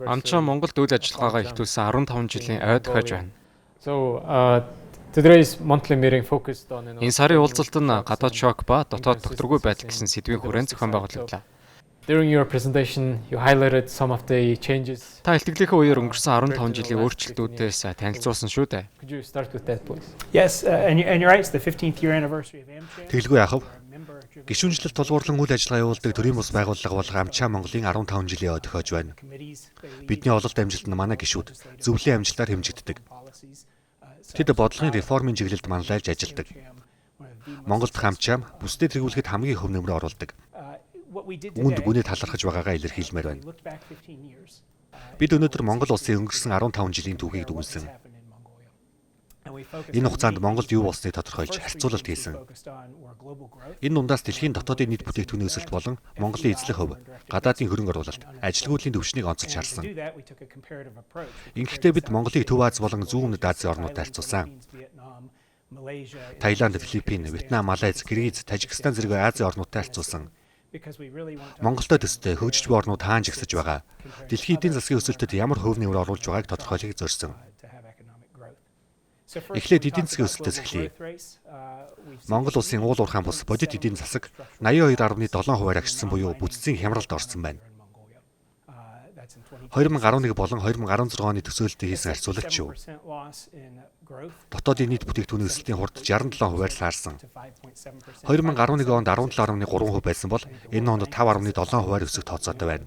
Амчаа Монголд үйл ажиллагаагаа эхлүүлсэн 15 жилийн ой тохиож байна. Today's monthly meeting focused on Энэ сарын уулзалт нь гадаад шок ба дотоод тогтворгүй байдал гэсэн сэдвийн хүрээнд зохион байгуулагдлаа. During your presentation, you highlighted some of the changes. Та илтгэлийнхээ үеэр өнгөрсөн 15 жилийн өөрчлөлтүүдээс танилцуулсан шүү дээ. Could you start with that, please? Yes, and you're right. It's the 15th year anniversary of AmCham. Тэглгүй яахав. Гишүүнчлэлт тулгуурлан үйл ажиллагаа явуулдаг төрийн бус байгууллага болох Амчаа Монголын 15 жилийн ой тохиож байна. Бидний ололт амжилт нь манай гишүүд зөвлөлийн амжилтаар хэмжигддэг. Тэд бодлогын реформын чиглэлд манлайлж ажилладаг. Монголд Амчаам бүсдээ тэргүүлэхэд хамгийн хөв нэмрээ оруулдаг. Үүнд гүнээ талархаж байгаагаа илэрхийлмээр байна. Бид өнөөдөр Монгол улсын өнгөрсөн 15 жилийн түүхийг дүгнсэн. Энэ хугацаанд Монголд юу болсныг тодорхойлж харьцуулалт хийсэн. Энэ дундаас дэлхийн дотоодын нийт бүтээгдэхүүний өсөлт болон Монголын эзлэх хөв, гадаадын хөрөнгө оруулалт, ажилгүйдлийн төвшнийг онцолж харсан. Ингэхдээ бид Монголыг Төв Аз болон Зүүн Өмнөд Азийн орнуудад харьцуулсан. Таиланд, Филиппин, Вьетнам, Малайз, Киргиз, Тажикстан зэрэг Азийн орнуудад харьцуулсан. Монголтой төстэй хөгжиж буй орнууд хаан жигсэж байгаа. Дэлхийн эдийн засгийн өсөлтөд ямар хөв нэмэр оруулж байгааг тодорхойлохыг зорьсон. Эхлээд эдийн засгийн өсөлтөөс эхлэе. Монгол улсын уул уурхайн бус бодит эдийн засаг 82.7% агшсан буюу бүтцийн хямралд орсон байна. 2011 болон 2016 оны төсөөлөлтөд хийсэн харьцуулалт шүү. Дотоодын нийт бүтээгдэхүүний өсөлтийн хурд 67%-аар саарсан. 2011 онд 17.3% байсан бол энэ онд 5.7%-аар өсөх тооцоотой байна.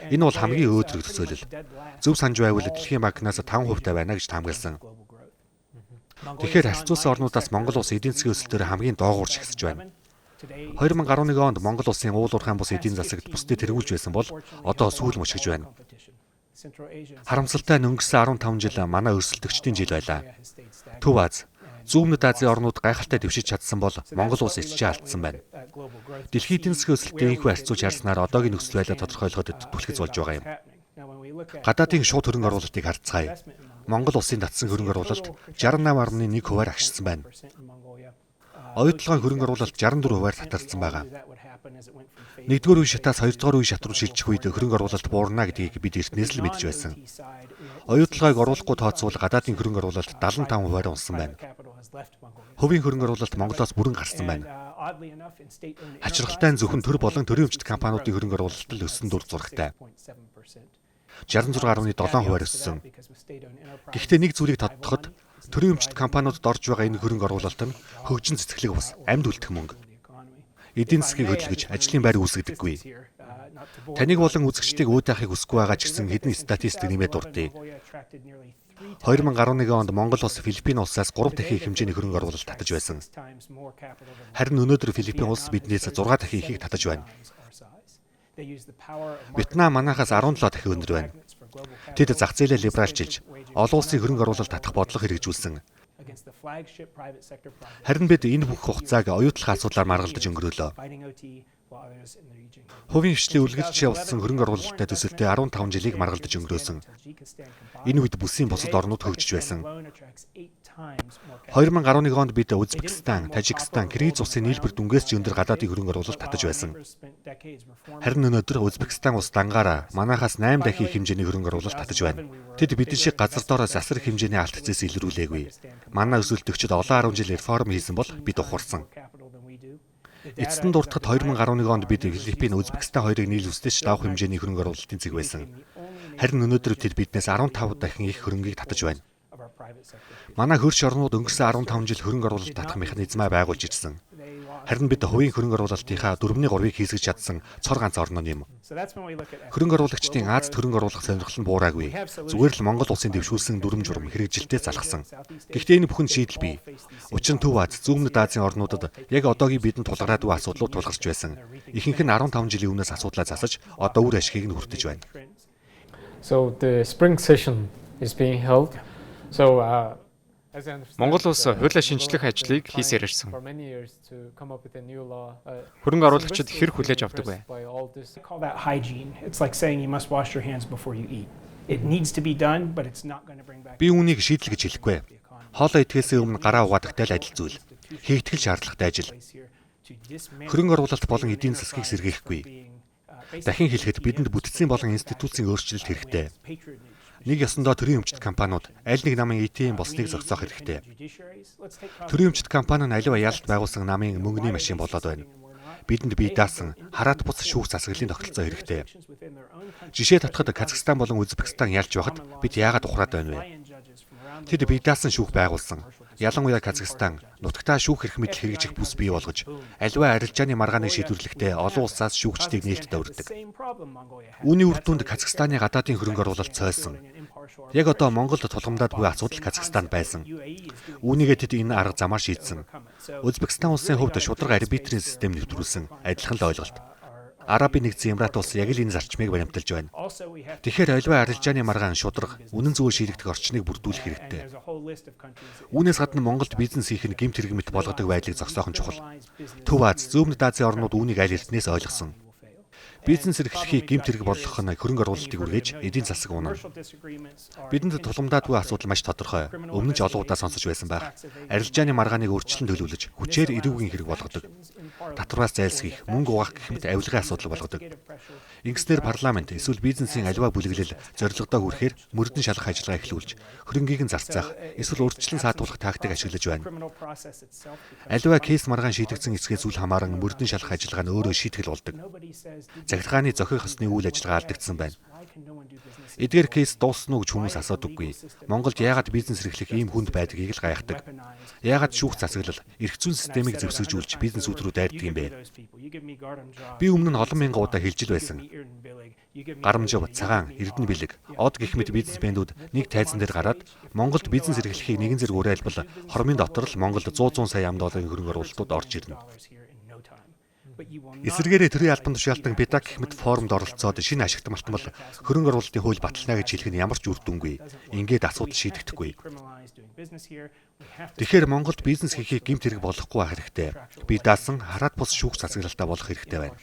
Энэ бол хамгийн өөдрөг төсөөлөл. Зөв санаж байвал Дэлхийн банкнаас 5% байна гэж таамагласан. Тэгэхээр харьцуулсан орнуудаас Монгол улс эдийн засгийн өсөлтөөр хамгийн доогуур шигсэж байна. 2011 онд Монгол улсын уул уурхайн бус эдийн засагт бүсдээ тэргүүлж байсан бол одоо сүүл мушгиж байна. Харамсалтай нь өнгөрсөн 15 жил манай өрсөлдөгчдийн жил байлаа. Төв Аз, Зүүн Өмнөд Азийн орнууд гайхалтай дэвшиж чадсан бол Монгол улс эцчээ алдсан байна. Дэлхийн эдийн засгийн өсөлтөд энэхүү харьцуулж харснаар одоогийн нөхцөл байдлаа тодорхойлоход түлхэж болж байгаа юм. Гадаадын шууд хөрөнгө оруулалтыг харцгаая. Монгол улсын татсан хөрөнгө оруулалт 68.1%-аар агшсан байна. Оюутлогын хөрөнгө оруулалт 64%-аар татарсан байгаа. Нэгдүгээр үе шатаас хоёрдугаар үе шат руу шилжих үед хөрөнгө оруулалт буурна гэдгийг бид эртнээс л мэдж байсан. Оюутлогыг оруулахгүй тооцвол гадаадын хөрөнгө оруулалт 75%-аар унсан байна. Хувийн хөрөнгө оруулалт Монголоос бүрэн гарсан байна. Хачирхалтай нь зөвхөн төр болон төрийн өмчт компаниудын хөрөнгө оруулалт л өссөн дүр зурагтай. 66.7%-аар өссөн. Гэхдээ нэг зүйлийг тодтоход төрийн өмчт компаниудад орж байгаа энэ хөрөнгө оруулалт нь хөгжин цэцгэлэг бус, амьд үлдэх мөнгө. Эдийн засгийг хөдөлгөж ажлын байр үүсгədэггүй. Таныг болон үзэгчдийг өөдөөхийг хүсэхгүй байгаа ч гэсэн хэдэн статистик нэмээд дурдъя. 2011 онд Монгол улс Филиппин улсаас 3 дахин их хэмжээний хөрөнгө оруулалт татаж байсан. Харин өнөөдөр Филиппин улс биднээс 6 дахин ихийг татаж байна. Вьетнам манайхаас 17 дахин өндөр байна. Тэд зах зээлээ либералчилж, олон улсын хөрөнгө оруулалт татах бодлого хэрэгжүүлсэн. Харин бид энэ бүх хугацааг оюутлах асуудлаар маргалдаж өнгөрөөлөө. Хувийн хвшлийн үлгэрч явуулсан хөрөнгө оруулалттай төсөлтөд 15 жилийг маргалдаж өнгөрөөсөн. Энэ үед бүсийн бусад орнууд хөгжиж байсан. 2011 онд бид Узбекистан, Тажикстан, Киргиз улсын нийлбэр дүнгээс ч өндөр гадаадын хөрөнгө оруулалт татаж байсан. Харин өнөөдөр Узбекистан улс дангаараа манайхаас 8 дахин их хэмжээний хөрөнгө оруулалт татаж байна. Тэд бидний шиг газар доороо засар их хэмжээний алт зэс илрүүлээгүй. Манай өсөлтөгчид олон 10 жил реформ хийсэн бол бид ухарсан. Эцэст нь дуртахад 2011 онд бид Филиппин, Узбекистан хоёрыг нийлүүлсдэж давах хэмжээний хөрөнгө оруулалтын зэг байсан. Харин өнөөдөр тэд биднээс 15 дахин их хөрөнгийг татаж байна. Манай хөрш орнууд өнгөрсөн 15 жил хөрөнгө оруулалт татах механизмаа байгуулж ирсэн. Харин бид хувийн хөрөнгө оруулалтынхаа 4/3-ыг хийсгэж чадсан цор ганц орн юм. Хөрөнгө оруулагчдын Азад хөрөнгө оруулах сонирхол нь буураагүй. Зүгээр л Монгол улсын дэвшүүлсэн дүрм журм хэрэгжилтэд залхсан. Гэхдээ энэ бүхэн шийдэл бий. Учир нь Төв Аз, Зүүн Өмнөд Азийн орнуудад яг одоогийн бидэнд тулгараад буй асуудлууд тулгарч байсан. Ихэнх нь 15 жилийн өмнөөс асуудлаа засаж, одоо үр ашгийг нь хүртэж байна. So the spring session is being held. So Монгол улс хуулиа шинжлэх ажлыг хийсээр ирсэн. Хөрөнгө оруулагчид хэр хүлээж авдаг вэ? Би үүнийг шийдэл гэж хэлэхгүй. Хоолоо идэхээс өмнө гараа угаадагтай л адил зүйл. Хийгдэх шаардлагатай ажил. Хөрөнгө оруулалт болон эдийн засгийг сэргээхгүй. Дахин хэлэхэд бидэнд бүтцийн болон институцийн өөрчлөлт хэрэгтэй. Нэг ёсондоо төрийн өмчт компаниуд аль нэг намын ATM болсныг зогсоох хэрэгтэй. Төрийн өмчт компани нь аливаа ялалт байгуулсан намын мөнгөний машин болоод байна. Бидэнд бие даасан хараат бус шүүх засаглалын тогтолцоо хэрэгтэй. Жишээ татахад Казахстан болон Узбекистан ялж байхад бид яагаад ухраад байна вэ? Тэд бие даасан шүүх байгуулсан. Ялангуяа Казахстан нутагтаа шүүх эрх мэдэл хэрэгжих бүс бий болгож, аливаа арилжааны маргааныг шийдвэрлэхдээ олон улсаас шүүгчдийг нээлттэй урьдаг. Үүний үр дүнд Казахстаны гадаадын хөрөнгө оруулалт цойсон. Яг одоо Монголд тулгамдаад буй асуудал Казахстанд байсан. Үүнийгээ тэд энэ арга замаар шийдсэн. Узбекистан улсын хувьд шударга арбитрийн систем нэвтрүүлсэн адилхан л ойлголт. Арабын нэгдсэн Эмират улс яг л энэ зарчмыг баримталж байна. Тэгэхээр аливаа арилжааны маргаан шударга үнэн зөвөөр шийдэгдэх орчныг бүрдүүлэх хэрэгтэй. Үүнээс гадна Монголд бизнес хийх нь гэмт хэрэгмэт болгодог байдлыг зогсоох нь чухал. Төв Аз, Зүүн Азийн орнууд үүнийг аль хэднээс ойлгосон. Бизнес эрхлэхийг гэмт хэрэг болгох нь хөрөнгө оруулалтыг үргэж эдийн засаг унана. Бидэнд тулгамдаад буй асуудал маш тодорхой. Өмнө нь ч олон удаа сонсож байсан байх. Арилжааны маргааныг өөрчлөн төлөвлөж, хүчээр эрүүгийн хэрэг болгодог. Татвараас зайлсхийх, мөнгө угаах гэх мэт авилгын асуудал болгодог. Ингэснээр парламент эсвэл бизнесийн аливаа бүлэглэл зорилгодоо хүрэхээр мөрдөн шалгах ажиллагаа эхлүүлж, хөрөнгийг нь зарцаах, эсвэл урьдчилан саатуулах тактик ашиглаж байна. Аливаа кейс маргаан шийдэгдсэн эсгээс үл хамааран мөрдөн шалгах ажиллагаа нь өөрөө шийтгэл болдог. Захиргааны зохих ёсны үйл ажиллагаа алдагдсан байна. Эдгээр кейс дууссан уу гэж хүмүүс асуудаггүй. Монголд яагаад бизнес эрхлэх ийм хүнд байдгийг л гайхдаг. Яагаад шүүх засаглал, эрх зүйн системийг зэвсэгжүүлж бизнесүүд рүү дайрдаг юм бэ? Би өмнө нь олон мянган удаа хэлж л байсан. Гарамжив, цагаан, Эрдэнэ бэлэг, од гэх мэт бизнесмэнүүд нэг тайзан дээр гараад Монголд бизнес эрхлэхийг нэгэн зэрэг уриалбал хормын дотор л Монголд 100 сая $100 хөрөнгө оруулалтууд орж ирнэ. Эсвэргээрээ төрийн албан тушаалтан БЕДАК гэх мэт форумд оролцоод шинэ ашигт малтмал хөрөнгө оруулалтын хууль батална гэж хэлэх нь ямар ч үр дүнгүй. Ингээд асуудал шийдэгдэхгүй. Тэгэхээр Монголд бизнес хийхийг гэмт хэрэг болохгүй байх хэрэгтэй. Би даасан хараат бус шүүх засаглалтаа болох хэрэгтэй байна.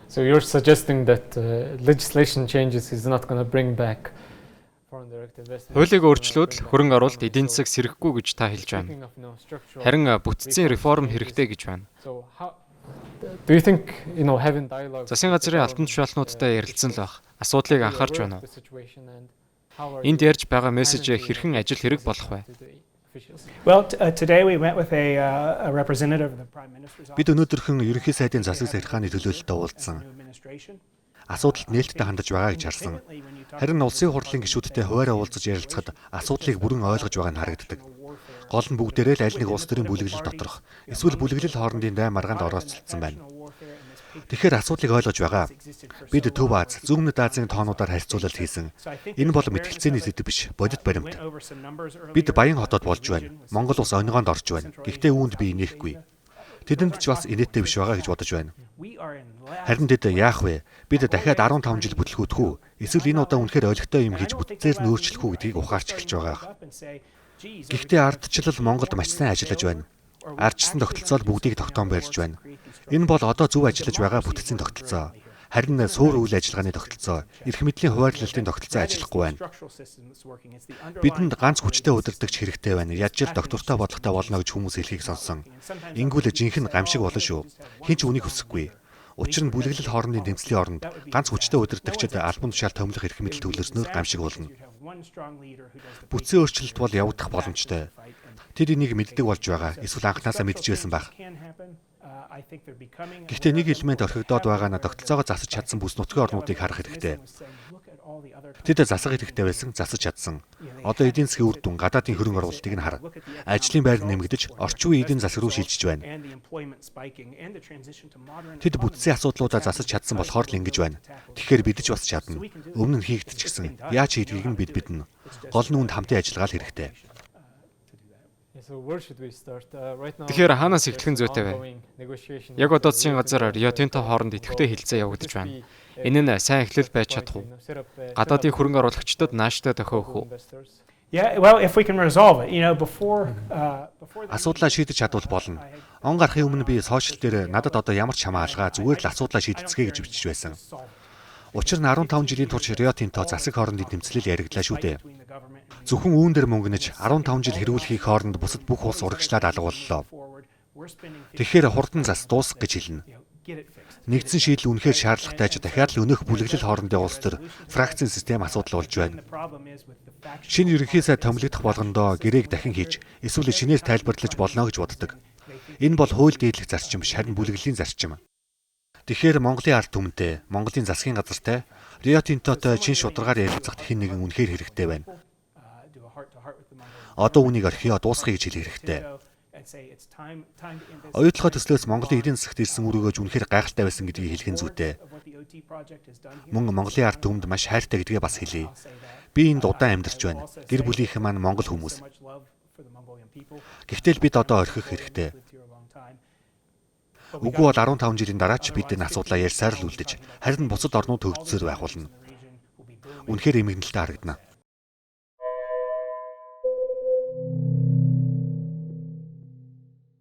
So you're suggesting that legislation changes is not going to bring back foreign direct investment. Хуулийг өөрчлөөд хөрөнгө оруулалт эдийн засаг сэргэхгүй гэж та хэлж байна. Харин бүтцийн реформ хэрэгтэй гэж байна. So how do you think, having dialogue Засгийн газрын албан тушаалтнуудтай ярилцсан л байх. Асуудлыг анхаарч байна уу? Энд ярьж байгаа мессеж хэрхэн ажил хэрэг болох вэ? Well, today we met with a representative of the Prime Minister's office. Бид өнөөдөрхөн ерөнхий сайдын засаг захиргааны төлөөлөлтөд уулзсан. Асуудалд нээлттэй хандаж байгаа гэж харсан. Харин улсын хурлын гишүүдтэй хуваараа уулзаж ярилцахад асуудлыг бүрэн ойлгож байгаа нь харагддаг. Гол нь бүгдээрээ л аль нэг улс төрийн бүлэглэл доторх эсвэл бүлэглэл хоорондын дайн маргаанд орооцолдсон байна. Тэгэхээр асуудлыг ойлгож байгаа. Бид Төв Аз, Зүүн Азийн тоонуудаар харьцуулалт хийсэн. Энэ бол мэтгэлцээний сэдэв биш, бодит баримт. Бид Баян хотод болж байна. Монгол улс онигоонд орж байна. Гэхдээ үүнд би инехгүй. Тэдэнд ч бас инээдтэй биш байгаа гэж бодож байна. Харин тэд яах вэ? Бид дахиад 15 жил бүтлгүүдэх үү? Эсвэл энэ удаа үнэхээр олигтой юм хийж бүтцээр нь өөрчлөх үү гэдгийг ухаарч эхэлж байгаа. Гэхдээ ардчлал Монголд маш сайн ажиллаж байна. Ардчсан тогтолцоо бүгдийг тогтоон барьж байна. Энэ бол одоо зөв ажиллаж байгаа бүтцийн тогтолцоо. Харин суур үйл ажиллагааны тогтолцоо, эрх мэдлийн хуваарлалтын тогтолцоо ажиллахгүй байна. Бидэнд ганц хүчтэй удирдагч хэрэгтэй байна. Яаж л доктортой бодлоготой болно гэж хүмүүс хэлхийг сонсон. Ингүүл жинхэнэ гамшиг болно шүү. Хэн ч үнийг хүсэхгүй. Учир нь бүлэглэл хоорондын тэмцлийн оронд ганц хүчтэй удирдагчид албан тушаал томилох эрх мэдэл төвлөрснөөр гамшиг болно. Бүтцийн өөрчлөлт бол явагдах боломжтой. Тэд энийг мэддэг болж байгаа. Эсвэл анхнаасаа мэдж байсан байх. Гэхдээ нэг элемент орхигдоод байгаа нь тогтолцоогоо засаж чадсан бүс нутгийн орнуудыг харах хэрэгтэй. Тэд засах хэрэгтэй байсан, засаж чадсан. Одоо эдийн засгийн үр дүн, гадаадын хөрөнгө оруулалтыг нь хар. Ажлын байр нэмэгдэж, орчин үеийн эдийн засаг руу шилжиж байна. Тэд бүтцийн асуудлуудаа засаж чадсан болохоор л ингэж байна. Тэгэхээр бид ч бас чадна. Өмнө нь хийгдчихсэн. Яаж хийдгийг нь биднэ. Гол нь үнд хамтын ажиллагаа л хэрэгтэй. Тэгэхээр хаанаас эхлэх нь зүйтэй вэ? Яг одоо засгийн газар Рио Тинто хооронд идэвхтэй хэлэлцээ явагдаж байна. Энэ нь сайн эхлэл байж чадах уу? Гадаадын хөрөнгө оруулагчдад нааштай тохиох уу? Yeah, well, if we can resolve it, before Асуудлаа шийдэж чадвал болно. Он гарахын өмнө би сошиал дээр надад одоо ямар ч хамаалгаа зүгээр л асуудлаа шийдэцгээе гэж бичиж байсан. Учир нь 15 жилийн турш Рио Тинто засаг хоорондын тэмцлэл яригдлаа шүү дээ. Зөвхөн үүн дээр мөнгөнөж 15 жил хэрүүлэхийн хооронд бусад бүх улс урагшлаад алга боллоо. Тэгэхээр хурдан зас дуусах гэж хэлнэ. Нэгдсэн шийдэл үнэхээр шаардлагатай ч дахиад л өнөөх бүлэглэл хоорондын улс төр фракцийн систем асуудал болж байна. Шинэ ерөнхий сайд томилогдох болгондоо гэрээг дахин хийж, эсвэл шинээр тайлбарлаж болно гэж боддог. Энэ бол хууль дээдлэх зарчим биш, харин бүлэглэлийн зарчим. Тэгэхээр Монголын ард түмэнтэй, Монголын засгийн газартай, Рио Тинтотой чин шударгаар ярилцах хэн нэгэн үнэхээр хэрэгтэй байна. Одоо үнийг орхио дуусгая гэж хэлэх хэрэгтэй. Оюутлогоо төслөөс Монголын эдийн засагт ирсэн үр өгөөж үнэхээр гайхалтай байсан гэдгийг хэлэх нь зүйтэй. Мөн Монголын ард түмэнд маш хайртай гэдгээ бас хэлье. Би энд удаан амьдарч байна. Гэр бүлийнхэн маань монгол хүмүүс. Гэхдээ бид одоо орхих хэрэгтэй. Үгүй бол 15 жилийн дараа ч бид энэ асуудлаа ярьсаар л үлдэж, харин бусад орнууд хөгжсөөр байх болно. Үнэхээр эмгэнэлтэй харагдана.